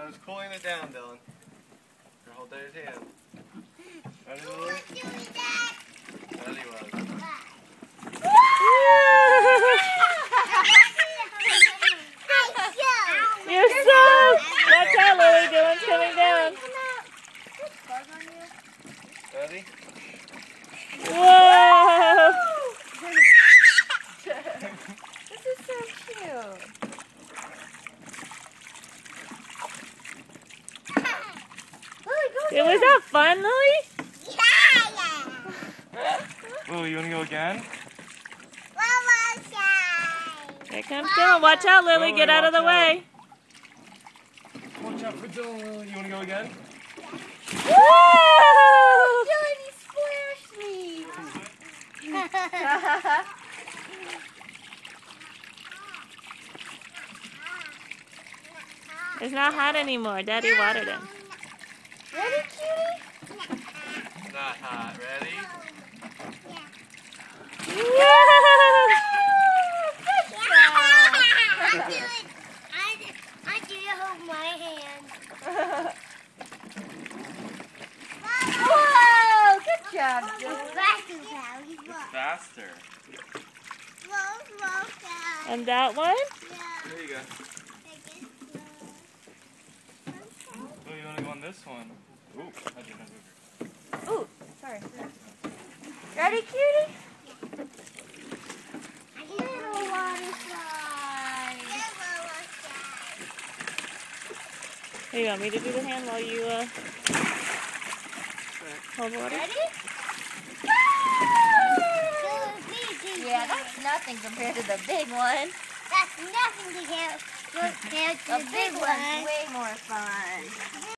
I was cooling it down, Dylan. Here, hold Daddy's hand. Ready, Lily? Daddy was. You're so... Watch out, Lily. Dylan's coming down. Ready? Whoa! This is so cute. Was that fun, Lily? Lily, you want to go again? Here comes Dylan. Watch out, Lily. Get out of the way. Watch out for Dylan, Lily. You want to go again? Whoa! Dylan, you splashed me. It's not hot anymore. Daddy watered him. Ready, cutie? Not hot. Ready? I do hold my hand. Whoa! Good job, Dylan. It's faster. And that one? There you go. Oh, you want to go on this one? Ooh, I didn't have it. Ooh, sorry. Ready, cutie? Little water slide. Hey, you want me to do the hand while you hold water? Ready? Yeah, that's nothing compared to the big one. That's nothing to compare to The big one's way more fun.